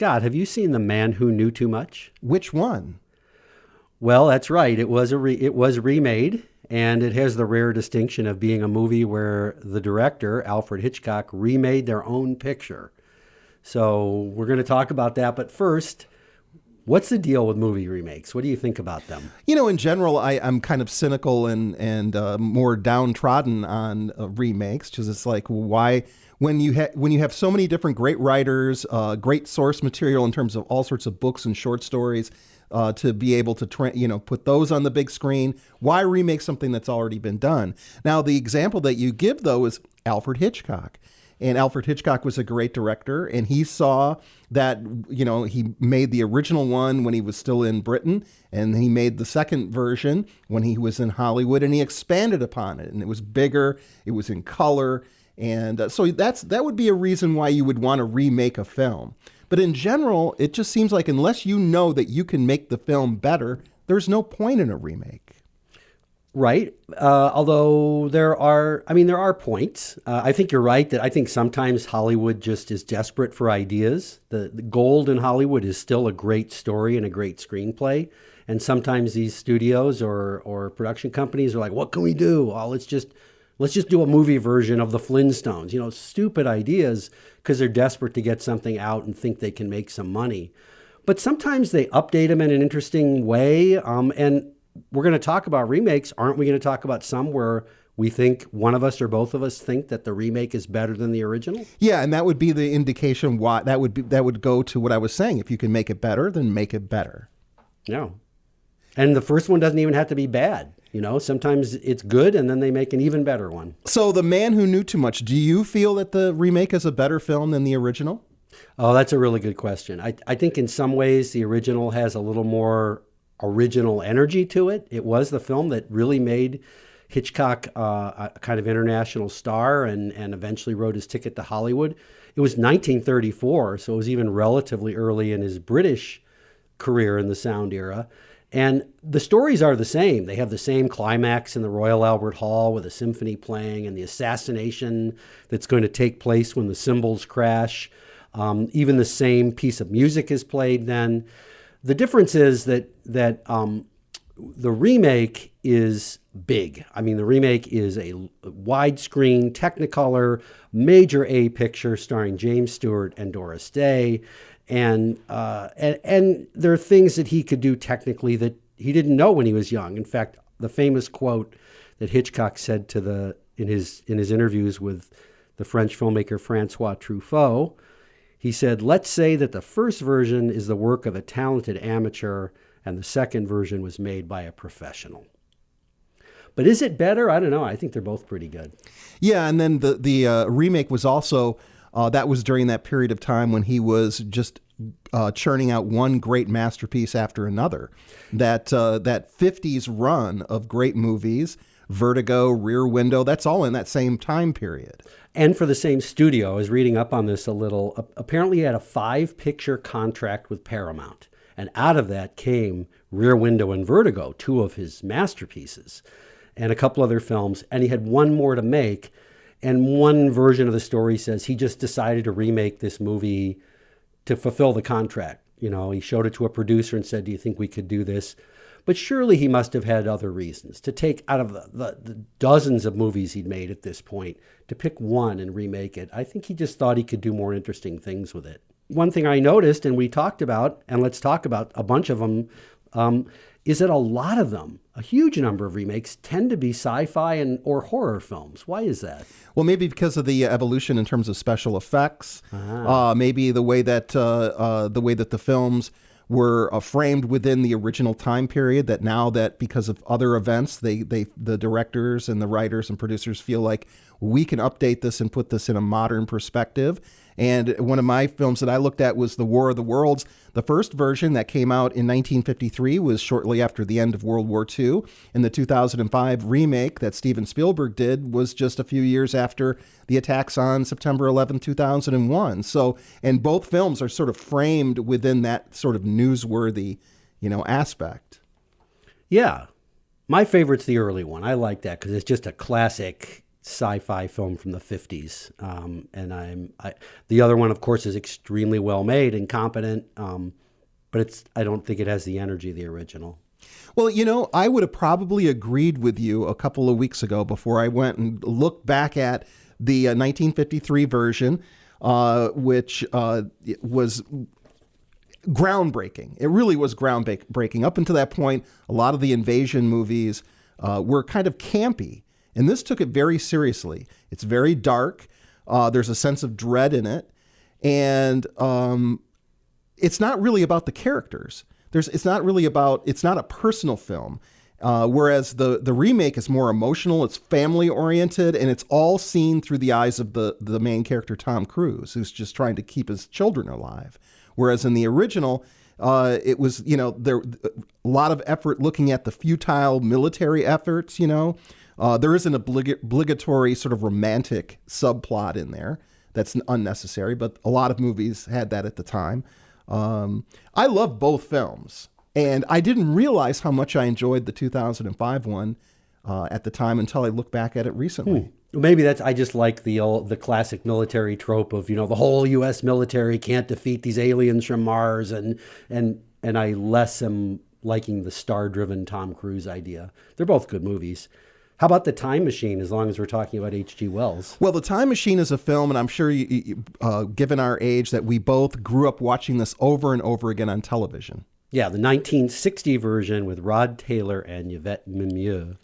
Scott, have you seen The Man Who Knew Too Much? Which one? Well, that's right. It was remade, and it has the rare distinction of being a movie where the director, Alfred Hitchcock, remade their own picture. So we're going to talk about that. But first, what's the deal with movie remakes? What do you think about them? In general, I'm kind of cynical and more downtrodden on remakes, because it's like, why, when you have so many different great writers, great source material in terms of all sorts of books and short stories, to be able to put those on the big screen, why remake something that's already been done? Now, the example that you give, though, is Alfred Hitchcock. And Alfred Hitchcock was a great director, and he saw that, he made the original one when he was still in Britain, and he made the second version when he was in Hollywood, and he expanded upon it, and it was bigger, it was in color, and so that would be a reason why you would want to remake a film. But in general, it just seems like unless you know that you can make the film better, there's no point in a remake. Right. Although there are points. I think you're right that I think sometimes Hollywood just is desperate for ideas. The gold in Hollywood is still a great story and a great screenplay. And sometimes these studios or production companies are like, what can we do? Oh, let's just do a movie version of the Flintstones. Stupid ideas because they're desperate to get something out and think they can make some money. But sometimes they update them in an interesting way. And we're going to talk about remakes. Aren't we going to talk about some where we think one of us or both of us think that the remake is better than the original? Yeah, and that would be the indication why that would go to what I was saying. If you can make it better, then make it better. Yeah. And the first one doesn't even have to be bad. Sometimes it's good and then they make an even better one. So The Man Who Knew Too Much, do you feel that the remake is a better film than the original? Oh, that's a really good question. I think in some ways the original has a little more original energy to it. It was the film that really made Hitchcock a kind of international star and eventually wrote his ticket to Hollywood. It was 1934, so it was even relatively early in his British career in the sound era. And the stories are the same. They have the same climax in the Royal Albert Hall with a symphony playing and the assassination that's going to take place when the cymbals crash. Even the same piece of music is played then. The difference is that the remake is big. I mean, the remake is a widescreen, Technicolor, major A picture starring James Stewart and Doris Day. And there are things that he could do technically that he didn't know when he was young. In fact, the famous quote that Hitchcock said in his interviews with the French filmmaker Francois Truffaut, he said, "Let's say that the first version is the work of a talented amateur and the second version was made by a professional." But is it better? I don't know. I think they're both pretty good. Yeah, and then the remake was also, that was during that period of time when he was just churning out one great masterpiece after another. That 50s run of great movies, Vertigo, Rear Window, that's all in that same time period. And for the same studio. I was reading up on this a little. Apparently he had a 5-picture contract with Paramount. And out of that came Rear Window and Vertigo, 2 of his masterpieces, and a couple other films. And he had one more to make. And one version of the story says he just decided to remake this movie to fulfill the contract. He showed it to a producer and said, "Do you think we could do this?" But surely he must have had other reasons to take out of the dozens of movies he'd made at this point, to pick one and remake it. I think he just thought he could do more interesting things with it. One thing I noticed, and we talked about, and let's talk about a bunch of them, is that a lot of them, a huge number of remakes, tend to be sci-fi or horror films. Why is that? Well, maybe because of the evolution in terms of special effects. Maybe the way that the films were framed within the original time period, that now that because of other events, the directors and the writers and producers feel like we can update this and put this in a modern perspective. And one of my films that I looked at was The War of the Worlds. The first version that came out in 1953 was shortly after the end of World War II. And the 2005 remake that Steven Spielberg did was just a few years after the attacks on September 11, 2001. So, and both films are sort of framed within that sort of newsworthy, aspect. Yeah. My favorite's the early one. I like that because it's just a classic sci-fi film from the 50s. The other one, of course, is extremely well made and competent, but I don't think it has the energy of the original. Well, I would have probably agreed with you a couple of weeks ago before I went and looked back at the 1953 version, which was groundbreaking. It really was groundbreaking. Up until that point, a lot of the invasion movies were kind of campy, and this took it very seriously. It's very dark. There's a sense of dread in it, and it's not really about the characters. It's not a personal film. Whereas the remake is more emotional, it's family oriented, and it's all seen through the eyes of the main character, Tom Cruise, who's just trying to keep his children alive. Whereas in the original, it was, there a lot of effort looking at the futile military efforts, There is an obligatory sort of romantic subplot in there that's unnecessary, but a lot of movies had that at the time. I love both films, and I didn't realize how much I enjoyed the 2005 one at the time until I looked back at it recently. Maybe I just like the classic military trope of, the whole U.S. military can't defeat these aliens from Mars, and I less am liking the star-driven Tom Cruise idea. They're both good movies. How about The Time Machine, as long as we're talking about H.G. Wells? Well, The Time Machine is a film, and I'm sure, given our age, that we both grew up watching this over and over again on television. Yeah, the 1960 version with Rod Taylor and Yvette Mimieux.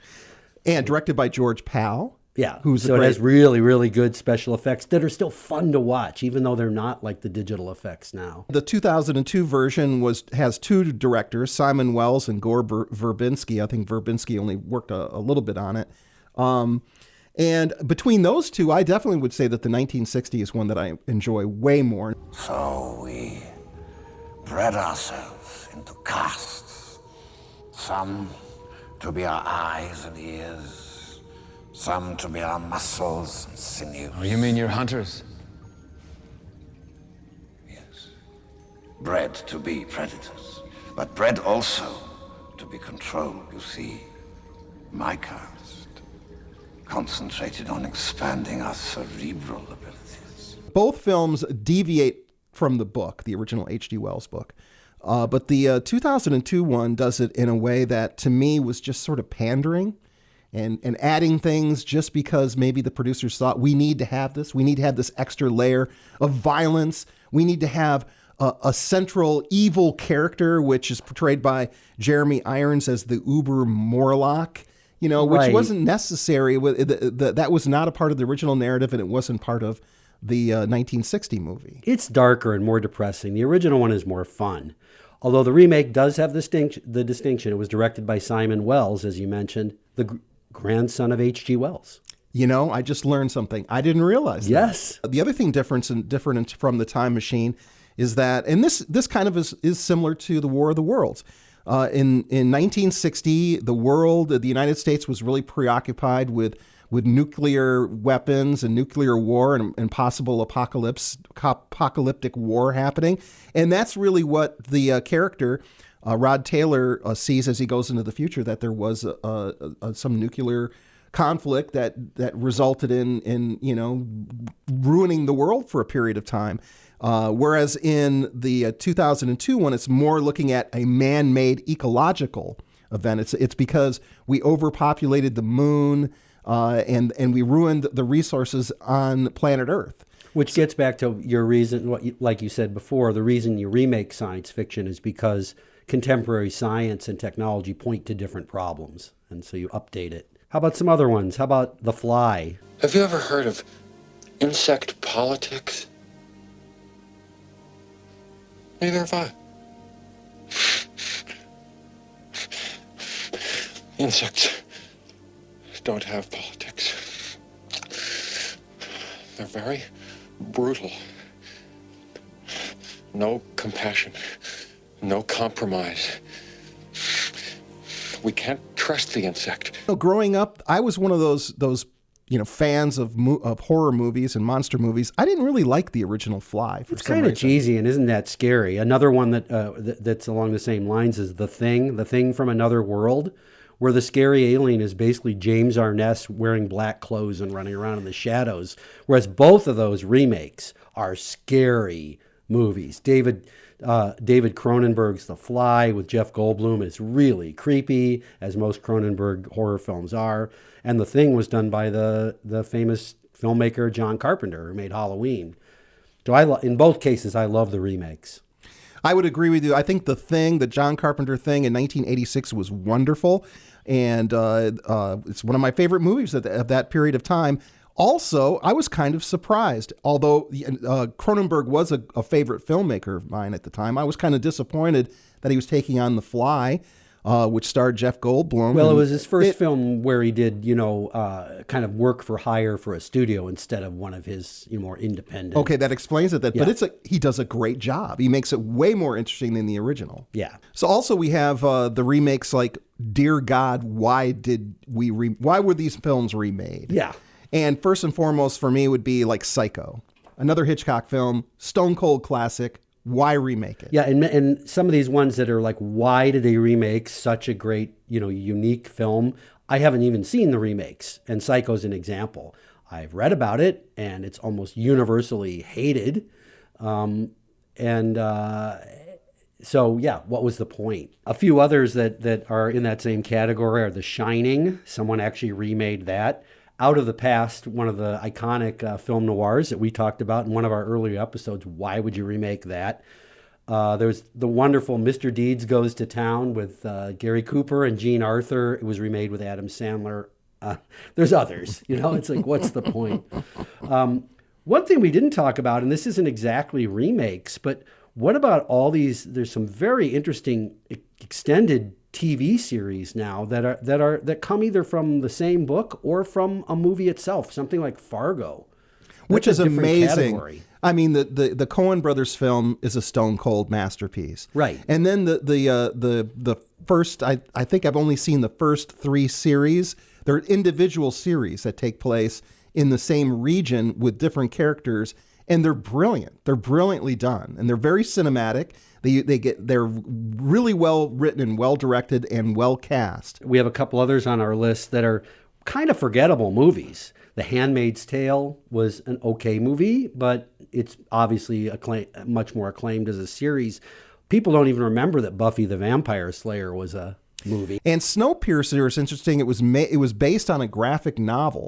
And directed by George Pal. Yeah, it has really, really good special effects that are still fun to watch, even though they're not like the digital effects now. The 2002 version has two directors, Simon Wells and Gore Verbinski. I think Verbinski only worked a little bit on it. And between those two, I definitely would say that the 1960 is one that I enjoy way more. So we bred ourselves into castes, some to be our eyes and ears, some to be our muscles and sinews. Oh, you mean you're hunters? Yes. Bred to be predators, but bred also to be controlled, you see. My caste concentrated on expanding our cerebral abilities. Both films deviate from the book, the original H.G. Wells book. But the 2002 one does it in a way that, to me, was just sort of pandering and adding things just because maybe the producers thought we need to have this. We need to have this extra layer of violence. We need to have a central evil character, which is portrayed by Jeremy Irons as the Uber Morlock, which Right. wasn't necessary. That was not a part of the original narrative, and it wasn't part of the 1960 movie. It's darker and more depressing. The original one is more fun. Although the remake does have the distinction. It was directed by Simon Wells, as you mentioned, the grandson of H.G. Wells. I just learned something. I didn't realize that. Yes. The other thing different from The Time Machine is that, and this kind of is similar to The War of the Worlds. In 1960, the United States was really preoccupied with nuclear weapons and nuclear war and possible apocalyptic war happening. And that's really what the character, Rod Taylor, sees as he goes into the future, that there was some nuclear conflict that resulted in ruining the world for a period of time. Whereas in the 2002 one, it's more looking at a man-made ecological event. It's because we overpopulated the moon, and we ruined the resources on planet Earth. Which gets back to your reason, like you said before, the reason you remake science fiction is because contemporary science and technology point to different problems, and so you update it. How about some other ones? How about The Fly? Have you ever heard of insect politics? Neither have I. Insects don't have politics. They're very brutal. No compassion. No compromise. We can't trust the insect. Growing up, I was one of those fans of horror movies and monster movies. I didn't really like the original Fly. It's kind of cheesy, and isn't that scary? Another one that's along the same lines is The Thing from Another World, where the scary alien is basically James Arness wearing black clothes and running around in the shadows. Whereas both of those remakes are scary movies. David Cronenberg's The Fly with Jeff Goldblum is really creepy, as most Cronenberg horror films are. And The Thing was done by the famous filmmaker John Carpenter, who made Halloween. So in both cases, I love the remakes. I would agree with you. I think the John Carpenter Thing in 1986 was wonderful. And it's one of my favorite movies of that period of time. Also, I was kind of surprised. Although Cronenberg was a favorite filmmaker of mine at the time, I was kind of disappointed that he was taking on The Fly, which starred Jeff Goldblum. Well, it was his first film where he did, kind of work for hire for a studio instead of one of his more independent. Okay, that explains it. Yeah. But he does a great job. He makes it way more interesting than the original. Yeah. So also we have the remakes like Dear God, why were these films remade? Yeah. And first and foremost for me would be like Psycho, another Hitchcock film, stone cold classic. Why remake it? Yeah, and some of these ones that are like, why did they remake such a great, unique film? I haven't even seen the remakes, and Psycho's an example. I've read about it, and it's almost universally hated. So yeah, what was the point? A few others that are in that same category are The Shining. Someone actually remade that. Out of the Past, one of the iconic film noirs that we talked about in one of our earlier episodes. Why would you remake that? There's the wonderful Mr. Deeds Goes to Town with Gary Cooper and Jean Arthur. It was remade with Adam Sandler. There's others. It's like, what's the point? One thing we didn't talk about, and this isn't exactly remakes, but what about all these? There's some very interesting extended TV series now that come either from the same book or from a movie itself, something like Fargo, which is amazing. Category. I mean, the Coen brothers film is a stone cold masterpiece, right? And then the first, I think I've only seen the first 3 series. They're individual series that take place in the same region with different characters, and they're brilliant. They're brilliantly done, and they're very cinematic. They're really well written and well directed and well cast. We have a couple others on our list that are kind of forgettable movies. The Handmaid's Tale was an okay movie, but it's obviously much more acclaimed as a series. People don't even remember that Buffy the Vampire Slayer was a movie. And Snowpiercer is interesting. It was based on a graphic novel.